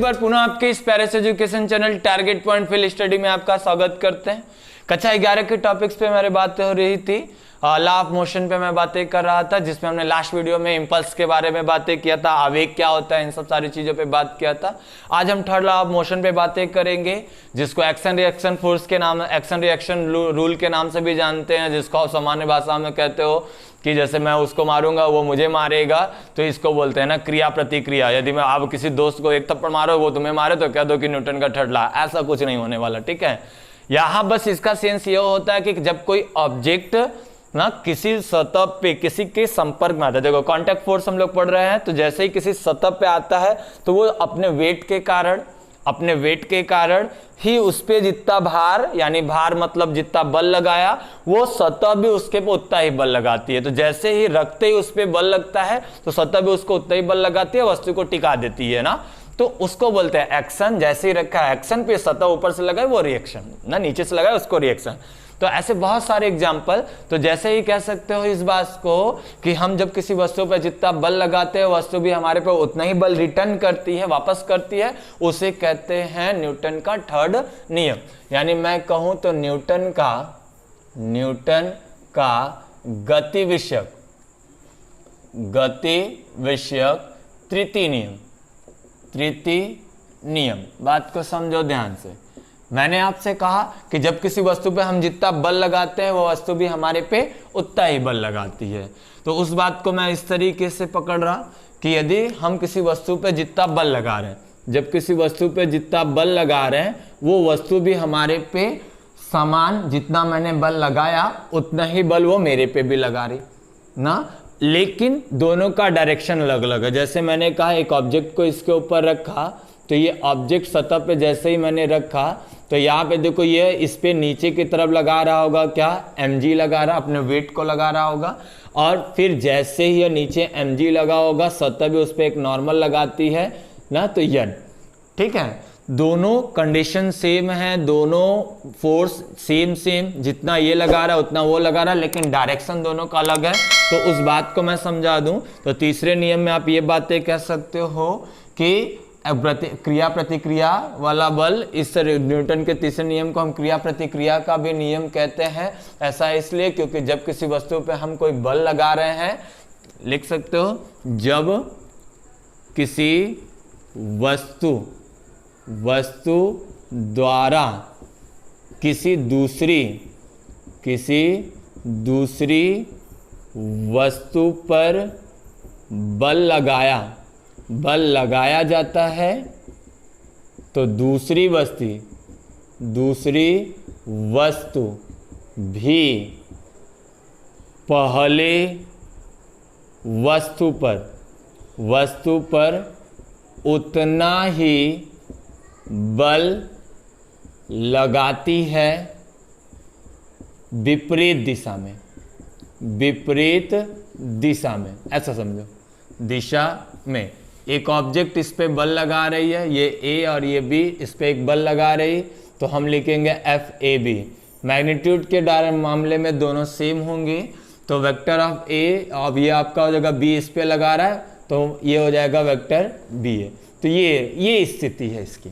एक बार पुनः आपके इस Paris education channel target point field study में आपका स्वागत करते हैं। कक्षा 11 के टॉपिक्स पे मेरी बातें हो रही थी। लॉ ऑफ मोशन पे मैं बातें कर रहा था, जिसमें हमने लास्ट वीडियो में इम्पल्स के बारे में बातें किया था, आवेग क्या होता है, इन सब सारी चीजों पे बात किया था। आज हम थर्ड लॉ ऑफ मोशन पे बातें करेंगे, जिसको एक्शन रिएक्शन फोर्स के नाम, एक्शन रिएक्शन रूल के नाम से भी जानते हैं, जिसको आप सामान्य भाषा में कहते हो कि जैसे मैं उसको मारूंगा वो मुझे मारेगा, तो इसको बोलते हैं ना क्रिया प्रतिक्रिया। यदि मैं आप किसी दोस्त को एक थप्पड़ मारो वो तुम्हें मारे तो कह दो कि न्यूटन का थर्ड लॉ। ऐसा कुछ नहीं होने वाला, ठीक है। यहाँ बस इसका सेंस ये होता है कि जब कोई ऑब्जेक्ट ना किसी सतह पे किसी के संपर्क में आता है, देखो कॉन्टैक्ट फोर्स हम लोग पढ़ रहे हैं, तो जैसे ही किसी सतह पे आता है तो वो अपने वेट के कारण ही उस पे जितना भार, यानी भार मतलब जितना बल लगाया, वो सतह भी उसके पे उतना ही बल लगाती है। तो जैसे ही रखते ही उस पे बल लगता है तो सतह भी उसको उतना ही बल लगाती है, वस्तु को टिका देती है ना, तो उसको बोलते हैं एक्शन। जैसे ही रखा है एक्शन पे, सतह ऊपर से लगाए वो रिएक्शन, ना नीचे से लगाए उसको रिएक्शन। तो ऐसे बहुत सारे एग्जाम्पल। तो जैसे ही कह सकते हो इस बात को कि हम जब किसी वस्तु पर जितना बल लगाते हैं वस्तु भी हमारे पे उतना ही बल रिटर्न करती है, वापस करती है, उसे कहते हैं न्यूटन का थर्ड नियम। यानी मैं कहूं तो न्यूटन का गति विषयक तृतीय नियम। बात को समझो ध्यान से। मैंने आपसे कहा कि जब किसी वस्तु पे हम जितना बल लगाते हैं वो वस्तु भी हमारे पे उतना ही बल लगाती है। तो उस बात को मैं इस तरीके से पकड़ रहा कि यदि हम किसी वस्तु पे जितना बल लगा रहे हैं, जब किसी वस्तु पे जितना बल लगा रहे हैं वो वस्तु भी हमारे पे समान, जितना मैंने बल लगाया उतना ही बल वो मेरे पे भी लगा रही ना, लेकिन दोनों का डायरेक्शन अलग अलग है। जैसे मैंने कहा एक ऑब्जेक्ट को इसके ऊपर रखा, तो ये ऑब्जेक्ट सतह पे जैसे ही मैंने रखा तो यहाँ पे देखो ये इस पे नीचे की तरफ लगा रहा होगा, क्या mg लगा रहा, अपने वेट को लगा रहा होगा। और फिर जैसे ही ये नीचे mg लगा होगा सतह भी उस पर एक नॉर्मल लगाती है ना, तो यन, ठीक है। दोनों कंडीशन सेम है, दोनों फोर्स सेम, जितना ये लगा रहा है उतना वो लगा रहा है, लेकिन डायरेक्शन दोनों का अलग है। तो उस बात को मैं समझा दूं तो तीसरे नियम में आप ये बातें कह सकते हो कि क्रिया प्रतिक्रिया वाला बल, इस न्यूटन के तीसरे नियम को हम क्रिया प्रतिक्रिया का भी नियम कहते हैं। ऐसा इसलिए क्योंकि जब किसी वस्तु पे हम कोई बल लगा रहे हैं, लिख सकते हो, जब किसी वस्तु द्वारा किसी दूसरी वस्तु पर बल लगाया जाता है, तो दूसरी वस्तु भी पहले वस्तु पर उतना ही बल लगाती है विपरीत दिशा में। ऐसा समझो, दिशा में एक ऑब्जेक्ट इस पे बल लगा रही है, ये ए और ये बी इस पे एक बल लगा रही, तो हम लिखेंगे FAB। मैग्नीट्यूड के मामले में दोनों सेम होंगे, तो वेक्टर ऑफ ए, अब ये आपका हो जाएगा बी इस पे लगा रहा है तो ये हो जाएगा वेक्टर BA। तो ये स्थिति है इसकी,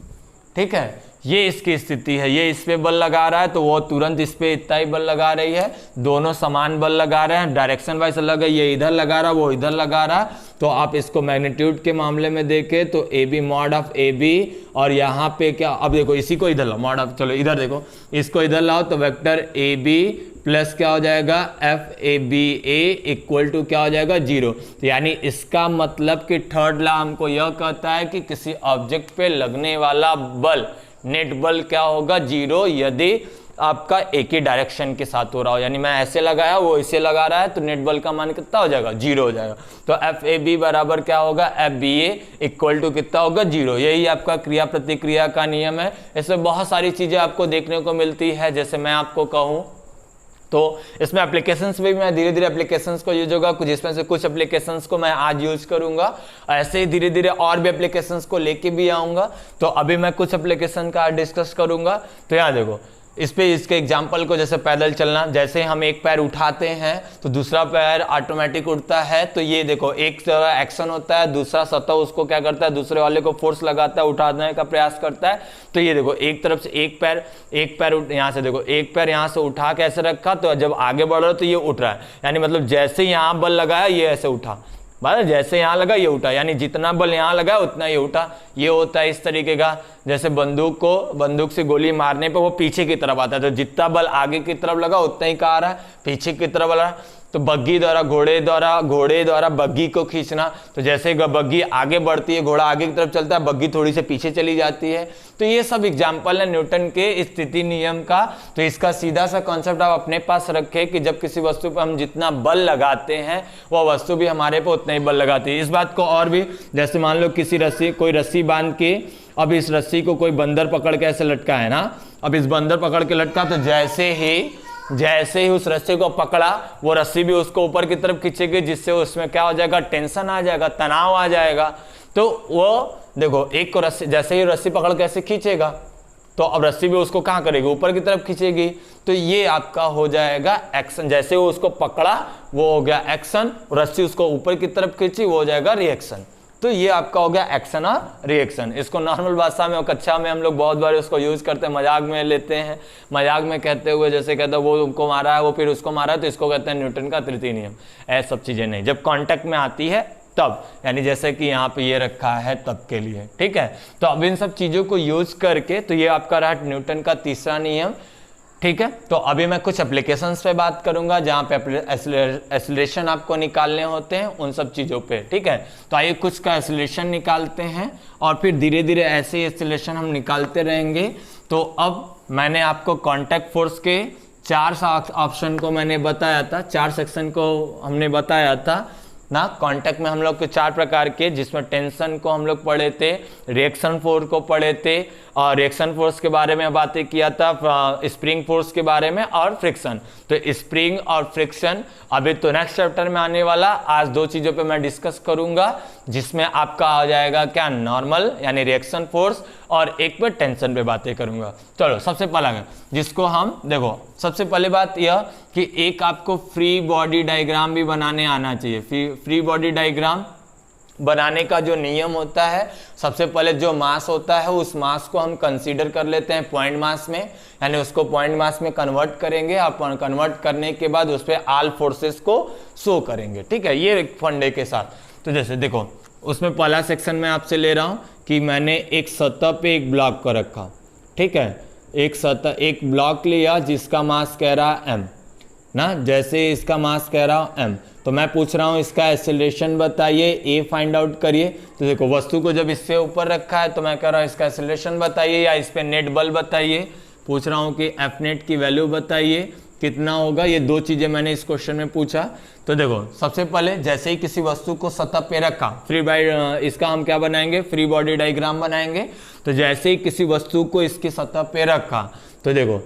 ठीक है, ये इसकी स्थिति है। ये इस पे बल लगा रहा है तो वो तुरंत इस पे इतना ही बल लगा रही है, दोनों समान बल लगा रहे हैं, डायरेक्शन वाइज अलग है, ये इधर लगा रहा है वो इधर लगा रहा है। तो आप इसको मैग्नीट्यूड के मामले में देखें तो AB मॉड ऑफ AB, और यहाँ पे क्या, अब देखो इसी को इधर लाओ, मॉड ऑफ, चलो इधर देखो, इसको इधर लाओ तो वेक्टर AB प्लस क्या हो जाएगा FABA इक्वल टू क्या हो जाएगा 0। तो यानी इसका मतलब कि थर्ड लॉ हमको यह कहता है कि किसी ऑब्जेक्ट पे लगने वाला बल, नेट बल क्या होगा 0, यदि आपका एक ही डायरेक्शन के साथ हो रहा हो। यानी मैं ऐसे लगाया वो इसे लगा रहा है तो नेट बल का मान कितना हो जाएगा 0 हो जाएगा। तो FAB बराबर क्या होगा FBA इक्वल टू कितना होगा 0। यही आपका क्रिया प्रतिक्रिया का नियम है। इसमें बहुत सारी चीजें आपको देखने को मिलती है। जैसे मैं आपको कहूँ तो इसमें एप्लीकेशंस भी मैं धीरे धीरे एप्लीकेशंस को यूज होगा, जिसमें से कुछ एप्लीकेशंस को मैं आज यूज करूंगा, ऐसे ही धीरे धीरे और भी एप्लीकेशंस को लेके भी आऊंगा। तो अभी मैं कुछ एप्लीकेशन का डिस्कस करूंगा। तो यहाँ देखो, इस पे इसके एग्जाम्पल को, जैसे पैदल चलना, जैसे हम एक पैर उठाते हैं तो दूसरा पैर ऑटोमेटिक उठता है। तो ये देखो एक तरह एक्शन होता है, दूसरा सतह उसको क्या करता है, दूसरे वाले को फोर्स लगाता है, उठाने का प्रयास करता है। तो ये देखो एक तरफ से एक पैर यहाँ से देखो एक पैर यहाँ से उठा के ऐसे रखा, तो जब आगे बढ़ रहा तो ये उठ रहा है, यानी मतलब जैसे यहाँ बल लगाया ये ऐसे उठा, मतलब जैसे यहाँ लगा ये उठा, यानी जितना बल यहाँ लगा उतना ये उठा। ये होता है इस तरीके का, जैसे बंदूक से गोली मारने पे वो पीछे की तरफ आता है, तो जितना बल आगे की तरफ लगा उतना ही कहाँ आ रहा है, पीछे की तरफ आ रहा है। तो बग्गी द्वारा घोड़े द्वारा बग्गी को खींचना, तो जैसे बग्गी आगे बढ़ती है, घोड़ा आगे की तरफ चलता है, बग्गी थोड़ी से पीछे चली जाती है। तो ये सब एग्जाम्पल है न्यूटन के स्थिति नियम का। तो इसका सीधा सा कॉन्सेप्ट आप अपने पास रखें कि जब किसी वस्तु पर हम जितना बल लगाते हैं वह वस्तु भी हमारे पर उतना ही बल लगाती है। इस बात को और भी, जैसे मान लो कोई रस्सी बांध के, अब इस रस्सी को कोई बंदर पकड़ के ऐसे लटका है ना, अब इस बंदर पकड़ के लटका, तो जैसे ही उस रस्सी को पकड़ा वो रस्सी भी उसको ऊपर की तरफ खींचेगी, जिससे उसमें क्या हो जाएगा, टेंशन आ जाएगा, तनाव आ जाएगा। तो वो देखो एक को रस्सी, जैसे ही रस्सी पकड़ कैसे खींचेगा, तो अब रस्सी भी उसको कहाँ करेगी, ऊपर की तरफ खींचेगी। तो ये आपका हो जाएगा एक्शन, जैसे वो उसको पकड़ा वो हो गया एक्शन, रस्सी उसको ऊपर की तरफ खींची वो हो जाएगा रिएक्शन। तो ये आपका हो गया एक्शन और रिएक्शन। इसको नॉर्मल भाषा में और कक्षा में हम लोग बहुत बार इसको यूज करते हैं, मजाक में लेते हैं, मजाक में कहते हुए, जैसे कहते हैं वो उनको मारा है वो फिर उसको मारा है, तो इसको कहते हैं न्यूटन का तृतीय नियम। ऐसी सब चीजें नहीं, जब कॉन्टेक्ट में आती है तब, यानी जैसे कि यहाँ पे ये रखा है तब के लिए, ठीक है। तो अब इन सब चीजों को यूज करके, तो ये आपका रहा न्यूटन का तीसरा नियम, ठीक है। तो अभी मैं कुछ एप्लीकेशंस पे बात करूंगा जहां पे एक्सीलरेशन आपको निकालने होते हैं, उन सब चीज़ों पे, ठीक है। तो आइए कुछ का एक्सीलरेशन निकालते हैं और फिर धीरे धीरे ऐसे ही एक्सीलरेशन हम निकालते रहेंगे। तो अब मैंने आपको कॉन्टैक्ट फोर्स के 4 ऑप्शन को मैंने बताया था, 4 सेक्शन को हमने बताया था ना। कांटेक्ट में हम लोग के 4 प्रकार के, जिसमें टेंशन को हम लोग पढ़े थे, रिएक्शन फोर्स को पढ़े थे, और रिएक्शन फोर्स के बारे में बातें किया था, स्प्रिंग फोर्स के बारे में, और फ्रिक्शन। तो स्प्रिंग और फ्रिक्शन अभी तो नेक्स्ट चैप्टर में आने वाला। आज 2 चीज़ों पे मैं डिस्कस करूंगा, जिसमें आपका आ जाएगा क्या, नॉर्मल यानी रिएक्शन फोर्स, और एक पे टेंशन पे बातें करूंगा। चलो सबसे पहला जिसको हम देखो, सबसे पहले बात यह कि एक आपको फ्री बॉडी डायग्राम भी बनाने आना चाहिए। फ्री बॉडी डायग्राम बनाने का जो नियम होता है, सबसे पहले जो मास होता है उस मास को हम कंसीडर कर लेते हैं पॉइंट मास में, यानी उसको पॉइंट मास में कन्वर्ट करेंगे। आप कन्वर्ट करने के बाद उस पर ऑल फोर्सेस को शो करेंगे, ठीक है, ये एक फंडे के साथ। तो जैसे देखो उसमें पहला सेक्शन में आपसे ले रहा हूँ कि मैंने एक सतह पे एक ब्लॉक को रखा, ठीक है, एक ब्लॉक लिया जिसका मास कह रहा है m ना, जैसे इसका मास कह रहा हूँ m, तो मैं पूछ रहा हूँ इसका एक्सेलरेशन बताइए, ए फाइंड आउट करिए। तो देखो वस्तु को जब इससे ऊपर रखा है तो मैं कह रहा हूँ इसका एक्सेलरेशन बताइए या इस पे नेट बल बताइए। पूछ रहा हूँ कि एफ नेट की वैल्यू बताइए कितना होगा। ये 2 चीज़ें मैंने इस क्वेश्चन में पूछा। तो देखो सबसे पहले जैसे ही किसी वस्तु को सतह पे रखा, इसका हम क्या बनाएंगे, फ्री बॉडी डायग्राम बनाएंगे। तो जैसे ही किसी वस्तु को इसकी सतह पे रखा, तो देखो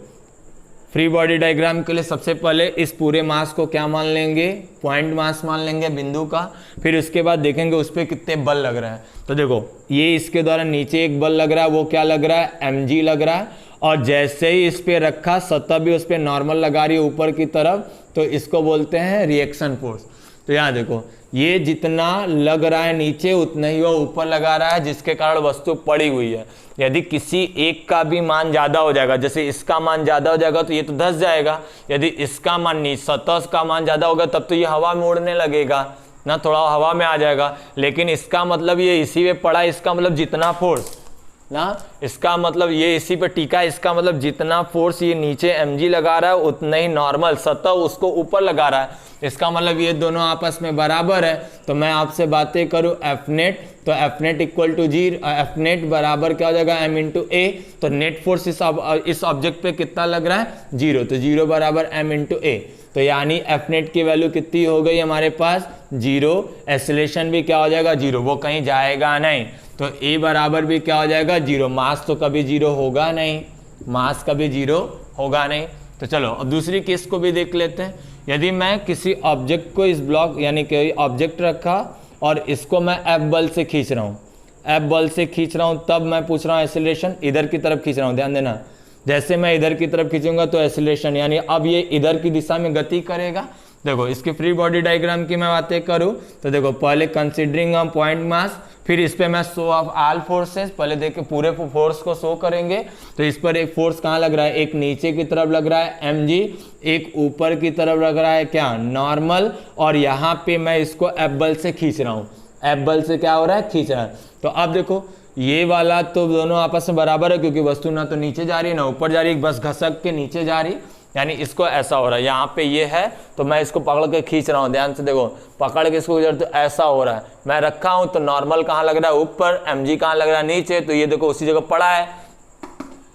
फ्री बॉडी डायग्राम के लिए सबसे पहले इस पूरे मास को क्या मान लेंगे, पॉइंट मास मान लेंगे बिंदु का। फिर उसके बाद देखेंगे उस पर कितने बल लग रहा है। तो देखो ये इसके द्वारा नीचे एक बल लग रहा है, वो क्या लग रहा है, mg लग रहा है। और जैसे ही इस पे रखा, सतह भी उस पर नॉर्मल लगा रही है ऊपर की तरफ, तो इसको बोलते हैं रिएक्शन फोर्स। तो यहाँ देखो ये जितना लग रहा है नीचे उतना ही वो ऊपर लगा रहा है, जिसके कारण वस्तु पड़ी हुई है। यदि किसी एक का भी मान ज़्यादा हो जाएगा, जैसे इसका मान ज़्यादा हो जाएगा तो ये तो धंस जाएगा। यदि इसका मान सतह का मान ज़्यादा होगा तब तो ये हवा में उड़ने लगेगा ना, थोड़ा हवा में आ जाएगा। लेकिन इसका मतलब ये इसी में पड़ा, इसका मतलब जितना फोर्स ना, इसका मतलब ये इसी पे टीका है, इसका मतलब जितना फोर्स ये नीचे mg लगा रहा है उतना ही नॉर्मल सतह उसको ऊपर लगा रहा है। इसका मतलब ये दोनों आपस में बराबर है। तो मैं आपसे बातें करूं एफ नेट, तो F net equal to 0, F net बराबर क्या हो जाएगा, m इंटू ए। तो नेट फोर्स इस ऑब्जेक्ट पे कितना लग रहा है, 0, तो 0 बराबर m इंटू ए। तो यानी एफ नेट की वैल्यू कितनी हो गई हमारे पास, 0। एक्सेलरेशन भी क्या हो जाएगा, 0, वो कहीं जाएगा नहीं। तो ए बराबर भी क्या हो जाएगा, 0। मास तो कभी 0 होगा नहीं, मास कभी 0 होगा नहीं। तो चलो अब दूसरी केस को भी देख लेते हैं। यदि मैं किसी ऑब्जेक्ट को, इस ब्लॉक यानी कि ऑब्जेक्ट रखा और इसको मैं एफ बल से खींच रहा हूँ, एफ बल से खींच रहा हूँ, तब मैं पूछ रहा हूँ एक्सेलरेशन, इधर की तरफ खींच रहा हूँ, ध्यान देना। जैसे मैं इधर की तरफ खींचूंगा तो एक्सीलरेशन, यानी अब ये इधर की दिशा में गति करेगा। देखो इसकी फ्री बॉडी डायग्राम की मैं बातें करूँ तो देखो पहले कंसीडरिंग पॉइंट मास, फिर इस पे मैं शो ऑफ ऑल फोर्सेस, पहले देखे पूरे फोर्स को शो करेंगे। तो इस पर एक फोर्स कहाँ लग रहा है, एक नीचे की तरफ लग रहा है mg, एक ऊपर की तरफ लग रहा है क्या, नॉर्मल, और यहाँ पे मैं इसको F बल से खींच रहा हूँ। F बल से क्या हो रहा है, खींच रहा है। तो अब देखो ये वाला तो दोनों आपस में बराबर है, क्योंकि वस्तु ना तो नीचे जा रही है ना ऊपर जा रही है, बस घसक के नीचे जा रही, यानी इसको ऐसा हो रहा है। यहाँ पे ये है तो मैं इसको पकड़ के खींच रहा हूँ, ध्यान से देखो, पकड़ के इसको तो ऐसा हो रहा है। मैं रखा हूँ तो नॉर्मल कहाँ लग रहा है, ऊपर, mg कहाँ लग रहा है, नीचे, तो ये देखो उसी जगह पड़ा है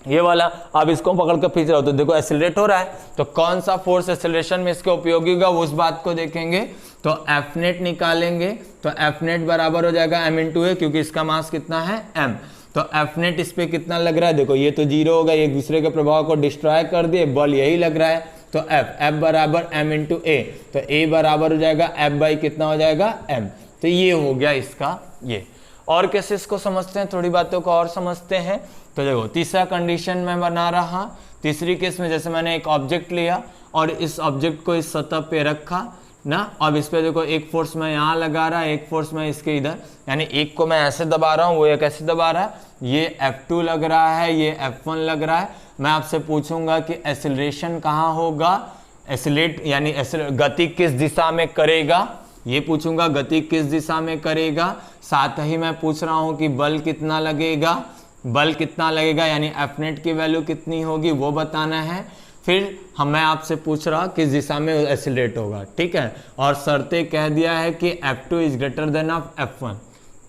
ये वाला। अब इसको पकड़ कर खींच रहा हूँ तो देखो एक्सेलरेट हो रहा है। तो कौन सा फोर्स एक्सेलरेशन में इसके उपयोगी होगा उस बात को देखेंगे। तो F नेट निकालेंगे तो F नेट बराबर हो जाएगा m इंटू ए, क्योंकि इसका मास कितना है m। तो F नेट इस पे कितना लग रहा है, देखो ये तो जीरो होगा, एक दूसरे के प्रभाव को डिस्ट्रॉय कर दिए, बल यही लग रहा है। तो F बराबर m इंटू ए, तो A बराबर हो जाएगा F बाई कितना हो जाएगा m। तो ये हो गया इसका ये। और कैसे इसको समझते हैं, थोड़ी बातों को और समझते हैं। तो देखो तीसरा कंडीशन मैं बना रहा, तीसरी केस में जैसे मैंने एक ऑब्जेक्ट लिया और इस ऑब्जेक्ट को इस सतह पे रखा ना, अब इस पे देखो एक फोर्स मैं यहाँ लगा रहा है, एक फोर्स मैं इसके इधर, यानी एक को मैं ऐसे दबा रहा हूँ, वो एक ऐसे दबा रहा है, ये F2 लग रहा है, ये F1 लग रहा है। मैं आपसे पूछूंगा कि एक्सेलरेशन कहाँ होगा, एक्सेलरेट यानी गति किस दिशा में करेगा, ये पूछूंगा गति किस दिशा में करेगा। साथ ही मैं पूछ रहा हूँ कि बल कितना लगेगा, बल कितना लगेगा यानी F नेट की वैल्यू कितनी होगी वो बताना है। फिर मैं आपसे पूछ रहा किस दिशा में एक्सेलरेट होगा, ठीक है। और शर्तें कह दिया है कि F2 is greater than of F1।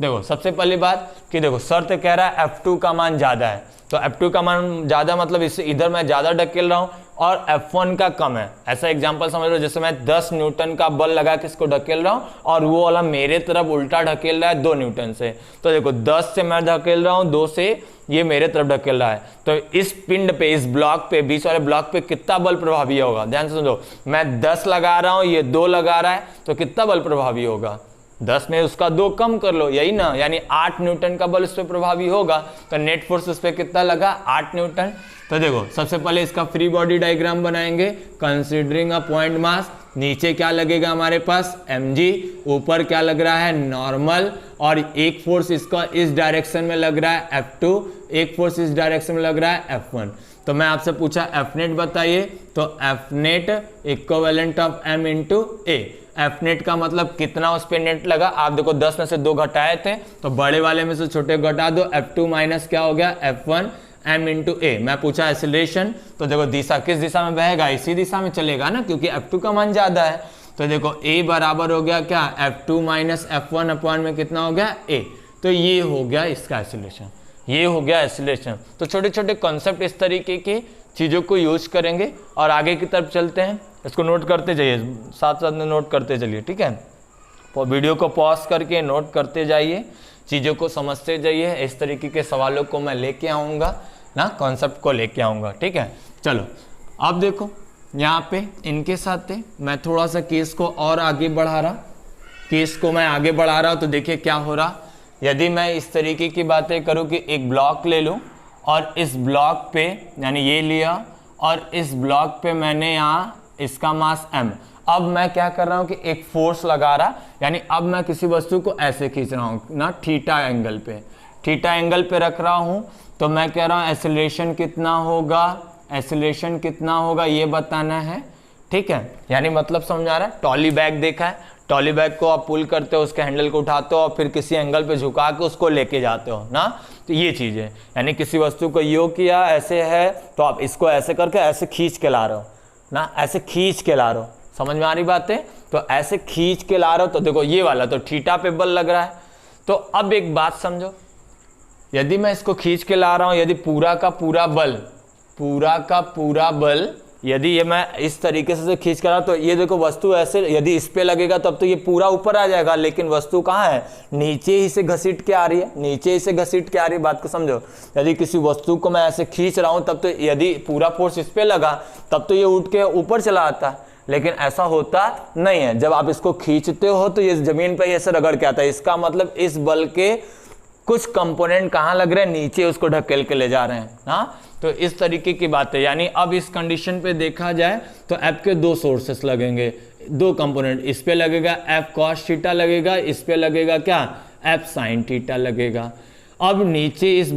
देखो सबसे पहली बात कि देखो शर्त कह रहा है F2 का मान ज़्यादा है, तो F2 का मान ज़्यादा मतलब इससे इधर मैं ज़्यादा ढकेल रहा हूँ और F1 का कम है। ऐसा एग्जांपल समझ लो, जैसे मैं 10 न्यूटन का बल लगा के इसको ढकेल रहा हूँ और वो वाला मेरे तरफ उल्टा ढकेल रहा है 2 न्यूटन से। तो देखो 10 से मैं ढकेल रहा हूँ, 2 से ये मेरे तरफ ढकेल रहा है। तो इस पिंड पे, इस ब्लॉक पे, बीच वाले ब्लॉक पे कितना बल प्रभावी होगा, ध्यान से समझो। मैं 10 लगा रहा हूँ, ये 2 लगा रहा है, तो कितना बल प्रभावी होगा, 10 में उसका 2 कम कर लो, यही ना, यानी 8 न्यूटन का बल इस पर प्रभावी होगा। तो नेट फोर्स इस पर कितना लगा, 8 न्यूटन। तो देखो सबसे पहले इसका फ्री बॉडी डायग्राम बनाएंगे। कंसीडरिंग अ पॉइंट मास, नीचे क्या लगेगा हमारे पास mg, ऊपर क्या लग रहा है नॉर्मल, और एक फोर्स इसका इस डायरेक्शन में लग रहा है F2, एक फोर्स इस डायरेक्शन में लग रहा है F1। तो मैं आपसे पूछा F नेट बताइए, तो F net equivalent of m into A. F net का मतलब कितना उस पे नेट लगा, आप देखो 10 में से 2 घटाए थे तो बड़े वाले में से छोटे घटा दो, F2 माइनस क्या हो गया F1 m इंटू ए। मैं पूछा एक्सेलरेशन, तो देखो दिशा किस दिशा में बहेगा, इसी दिशा में चलेगा ना, क्योंकि F2 का मान ज्यादा है। तो देखो A बराबर हो गया क्या F2 माइनस F1 अपॉन में कितना हो गया A। तो ये हो गया इसका एक्सेलरेशन, ये हो गया एक्सेलरेशन। तो छोटे छोटे कॉन्सेप्ट इस तरीके की चीज़ों को यूज करेंगे और आगे की तरफ चलते हैं। इसको नोट करते जाइए, साथ साथ में नोट करते चलिए, ठीक है। वीडियो को पॉज करके नोट करते जाइए, चीज़ों को समझते जाइए। इस तरीके के सवालों को मैं लेके आऊँगा ना, कॉन्सेप्ट को लेके आऊँगा, ठीक है। चलो अब देखो यहाँ पे इनके साथ मैं थोड़ा सा केस को और आगे बढ़ा रहा, केस को मैं आगे बढ़ा रहा हूँ। तो देखिए क्या हो रहा, यदि मैं इस तरीके की बातें करूँ कि एक ब्लॉक ले लूँ और इस ब्लॉक पे, यानी ये लिया और इस ब्लॉक पे मैंने यहाँ इसका मास m, अब मैं क्या कर रहा हूँ कि एक फोर्स लगा रहा, यानी अब मैं किसी वस्तु को ऐसे खींच रहा हूँ ना, थीटा एंगल पे, थीटा एंगल पे रख रहा हूँ। तो मैं कह रहा हूँ एक्सेलरेशन कितना होगा, एक्सेलरेशन कितना होगा ये बताना है, ठीक है। यानी मतलब समझ आ रहा है। ट्रॉली बैग देखा है, ट्रॉली बैग को आप पुल करते हो, उसके हैंडल को उठाते हो और फिर किसी एंगल पे झुका के उसको लेके जाते हो ना, तो ये चीज़ है। यानी किसी वस्तु को यो किया ऐसे है तो आप इसको ऐसे करके ऐसे खींच के ला रहे हो ना, ऐसे खींच के ला रहे हो, समझ में आ रही बात है। तो ऐसे खींच के ला रहे हो, तो देखो ये वाला तो थीटा पे बल लग रहा है। तो अब एक बात समझो, यदि मैं इसको खींच के ला रहा हूँ, यदि पूरा का पूरा बल यदि ये मैं इस तरीके से खींच कर रहा हूँ, तो ये देखो वस्तु ऐसे यदि इस पे लगेगा तब तो ये पूरा ऊपर आ जाएगा, लेकिन वस्तु कहाँ है, नीचे ही से घसीट के आ रही है, नीचे ही से घसीट के आ रही है। बात को समझो, यदि किसी वस्तु को मैं ऐसे खींच रहा हूँ तब तो यदि पूरा फोर्स इस पे लगा तब तो ये उठ के ऊपर चला आता है, लेकिन ऐसा होता नहीं है। जब आप इसको खींचते हो तो ये जमीन पर ऐसे रगड़ के आता है, इसका मतलब इस बल के कुछ कंपोनेंट कहाँ लग रहे हैं, नीचे उसको ढकेल के ले जा रहे हैं। हाँ, तो इस तरीके की बात है। यानी अब इस कंडीशन पे देखा जाए तो एफ के दो सोर्सेस लगेंगे, दो कंपोनेंट, इस पे लगेगा एफ कॉस थीटा लगेगा, इस पे लगेगा क्या, एफ साइन थीटा लगेगा। अब नीचे इस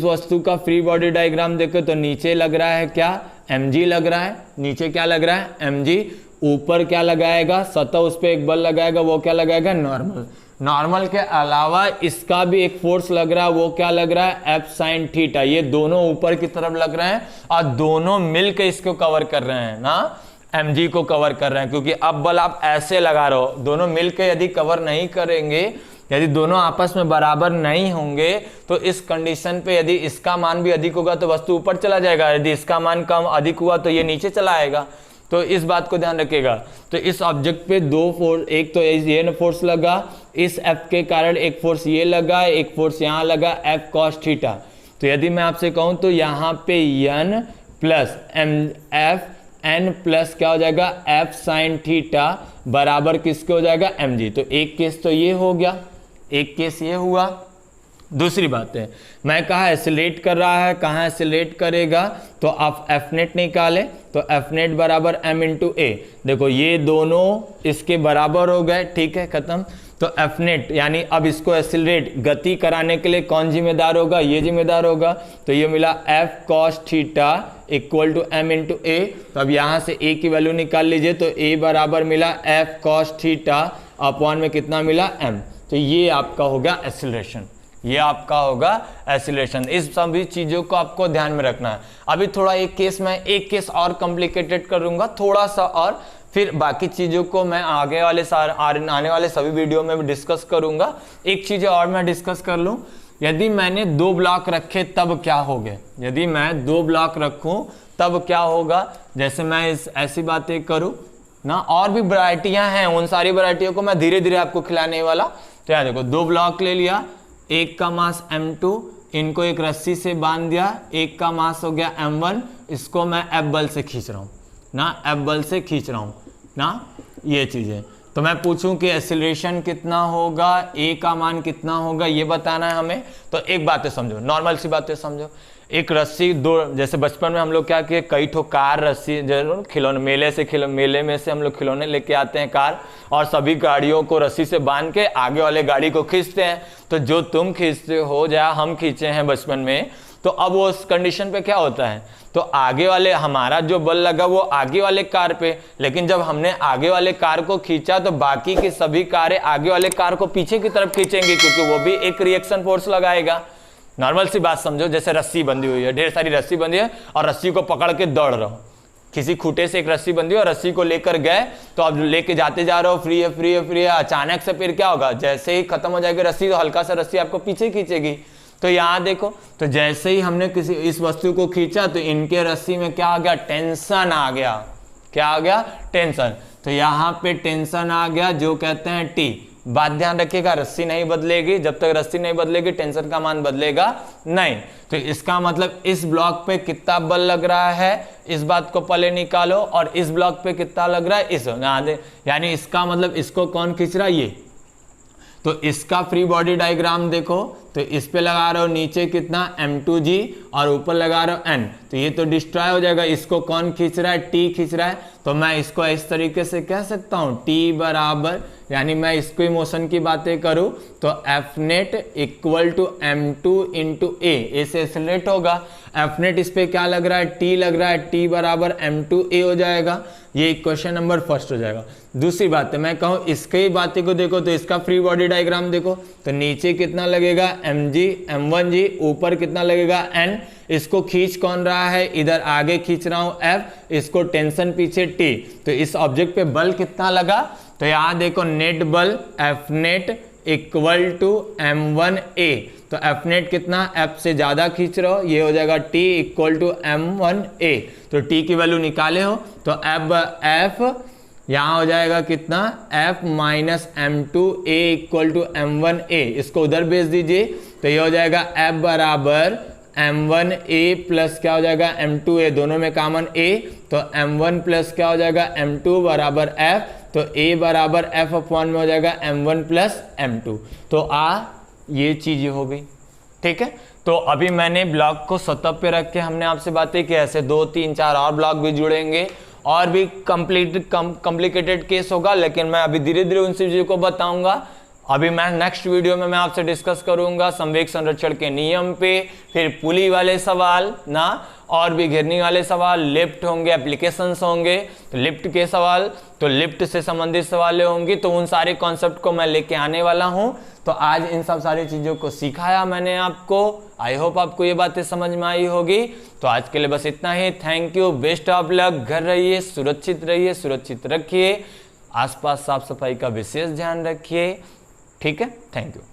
वस्तु का फ्री बॉडी डायग्राम देखो तो नीचे लग रहा है क्या, mg लग रहा है, नीचे क्या लग रहा है, mg, ऊपर क्या लगाएगा, सतह उस पर एक बल लगाएगा, वो क्या लगाएगा, नॉर्मल। नॉर्मल के अलावा इसका भी एक फोर्स लग रहा है, वो क्या लग रहा है, एफ साइन थीटा। ये दोनों ऊपर की तरफ लग रहे हैं और दोनों मिलकर इसको कवर कर रहे हैं ना, mg को कवर कर रहे हैं। क्योंकि अब बल आप ऐसे लगा रहे हो, दोनों मिलकर यदि कवर नहीं करेंगे, यदि दोनों आपस में बराबर नहीं होंगे तो इस कंडीशन पे यदि इसका मान भी अधिक होगा तो वस्तु ऊपर चला जाएगा, यदि इसका मान कम अधिक हुआ तो ये नीचे चला आएगा। तो इस बात को ध्यान रखिएगा। तो इस ऑब्जेक्ट पे दो फोर्स, एक तो ये फोर्स लगा, इस एफ के कारण एक फोर्स ये लगा, एक फोर्स यहाँ लगा, एफ कॉस थीटा। तो यदि मैं आपसे कहूँ तो यहाँ पे N plus F N plus क्या हो जाएगा, एफ साइन थीटा बराबर किसके हो जाएगा, mg। तो एक केस तो ये हो गया, एक केस ये हुआ। दूसरी बात है, मैं कहा एसिलेट कर रहा है, कहाँ एसिलेट करेगा, तो आप एफ नेट निकाले तो एफ नेट बराबर m इंटू ए। देखो ये दोनों इसके बराबर हो गए, ठीक है, खत्म। तो एफ नेट यानी अब इसको एसिलेट गति कराने के लिए कौन जिम्मेदार होगा, ये जिम्मेदार होगा। तो ये मिला F cos theta equal to m into A. तो अब यहाँ से a की वैल्यू निकाल लीजिए, तो a बराबर मिला एफ कॉस थीटा अपॉन में कितना मिला, m। तो ये आपका होगा एक्सीलरेशन, ये आपका होगा एक्सीलरेशन। इस सभी चीज़ों को आपको ध्यान में रखना है। अभी थोड़ा एक केस और कॉम्प्लिकेटेड करूंगा थोड़ा सा, और फिर बाकी चीज़ों को मैं आगे वाले आने वाले सभी वीडियो में भी डिस्कस करूंगा। एक चीज़ और मैं डिस्कस कर लूँ, यदि मैंने दो ब्लॉक रखे तब क्या होगा, यदि मैं दो ब्लॉक रखूँ तब क्या होगा। जैसे मैं ऐसी बातें करूँ ना, और भी वैरायटियाँ हैं, उन सारी वैरायटियों को मैं धीरे धीरे आपको खिलाने वाला। तो यहाँ देखो, दो ब्लॉक ले लिया, एक का मास m2, इनको एक रस्सी से बांध दिया, एक का मास हो गया m1, इसको मैं F बल से खींच रहा हूँ ना, F बल से खींच रहा हूँ ना, ये चीज़ें। तो मैं पूछूं कि एक्सीलरेशन कितना होगा, A का मान कितना होगा, ये बताना है हमें। तो एक बातें समझो, नॉर्मल सी बातें समझो। एक रस्सी दो, जैसे बचपन में हम लोग क्या किए, कई ठो कार रस्सी जरूर खिलौने, मेले में से हम लोग खिलौने लेके आते हैं कार, और सभी गाड़ियों को रस्सी से बांध के आगे वाले गाड़ी को खींचते हैं। तो जो तुम खींचते हो या हम खींचे हैं बचपन में, तो अब वो उस कंडीशन पे क्या होता है, तो आगे वाले, हमारा जो बल लगा वो आगे वाले कार पे, लेकिन जब हमने आगे वाले कार को खींचा तो बाकी की सभी कारें आगे वाले कार को पीछे की तरफ खींचेंगी, क्योंकि वो भी एक रिएक्शन फोर्स लगाएगा। नॉर्मल सी बात समझो, जैसे रस्सी बंधी हुई है, ढेर सारी रस्सी बंधी है और रस्सी को पकड़ के दौड़ रहा हो, किसी खूटे से एक रस्सी बंधी और रस्सी को लेकर गए, तो अब लेके जाते जा रहे हो, फ्री है, अचानक से फिर क्या होगा, जैसे ही खत्म हो जाएगी रस्सी तो हल्का सा रस्सी आपको पीछे खींचेगी। तो यहाँ देखो, तो जैसे ही हमने किसी इस वस्तु को खींचा तो इनके रस्सी में क्या आ गया, टेंशन आ गया। क्या आ गया, टेंशन। तो यहाँ पे टेंशन आ गया, जो कहते हैं टी। बात ध्यान रखिएगा, रस्सी नहीं बदलेगी, जब तक रस्सी नहीं बदलेगी टेंशन का मान बदलेगा नहीं। तो इसका मतलब इस ब्लॉक पे कितना बल लग रहा है, इस बात को पहले निकालो, और इस ब्लॉक पे कितना लग रहा है, इस, यानी इसका मतलब इसको कौन खींच रहा है, ये। तो इसका फ्री बॉडी डायग्राम देखो, तो इस पे लगा रहे हो नीचे कितना m2g और ऊपर लगा रहे हो n, तो ये तो डिस्ट्रॉय हो जाएगा। इसको कौन खींच रहा है, t खींच रहा है। तो मैं इसको इस तरीके से कह सकता हूँ, t बराबर, यानी मैं इसको मोशन की बातें करूँ तो F net equal to m2 into A से एक्सीलरेट होगा। एफ नेट इस पे क्या लग रहा है, t लग रहा है, t बराबर m2a हो जाएगा। ये क्वेश्चन नंबर फर्स्ट हो जाएगा। दूसरी बात है, मैं कहूँ इसके बातें को देखो, तो इसका फ्री बॉडी डायग्राम देखो, तो नीचे कितना लगेगा mg m1g, ऊपर कितना लगेगा n। इसको खींच कौन रहा है, इधर आगे खींच रहा हूँ f, इसको टेंशन पीछे t। तो इस ऑब्जेक्ट पे बल कितना लगा, तो यहाँ देखो नेट बल F net equal to m1a। तो एफ नेट कितना, f से ज्यादा खींच रहे हो, ये हो जाएगा t इक्वल टू m1a। तो t की वैल्यू निकाले हो तो f यहाँ हो जाएगा कितना, f minus m2a equal to m1a। इसको उधर भेज दीजिए, तो ये हो जाएगा f बराबर m1a प्लस क्या हो जाएगा m2a, दोनों में कॉमन a, तो m1 प्लस क्या हो जाएगा m2 बराबर f। तो a बराबर f अपॉन में हो जाएगा m1 प्लस m2। तो ये चीज़ हो गई, ठीक है। तो अभी मैंने ब्लॉग को सतह पे रख के हमने आपसे बातें की, ऐसे 2 3 4 और ब्लॉग भी जुड़ेंगे और भी कॉम्प्लिकेटेड केस होगा, लेकिन मैं अभी धीरे धीरे उन चीज़ों को बताऊंगा। अभी मैं नेक्स्ट वीडियो में मैं आपसे डिस्कस करूंगा संवेग संरक्षण के नियम पे, फिर पुली वाले सवाल ना, और भी घिरनी वाले सवाल, लिफ्ट होंगे, एप्लीकेशंस होंगे, तो लिफ्ट के सवाल, तो लिफ्ट से संबंधित सवालें होंगी, तो उन सारे कॉन्सेप्ट को मैं लेके आने वाला हूं। तो आज इन सब सारी चीज़ों को सिखाया मैंने आपको। आई होप आपको ये बातें समझ में आई होगी। तो आज के लिए बस इतना ही। Thank you, best of luck. घर रहिए, सुरक्षित रखिए, आसपास साफ सफाई का विशेष ध्यान रखिए, ठीक है। Thank you.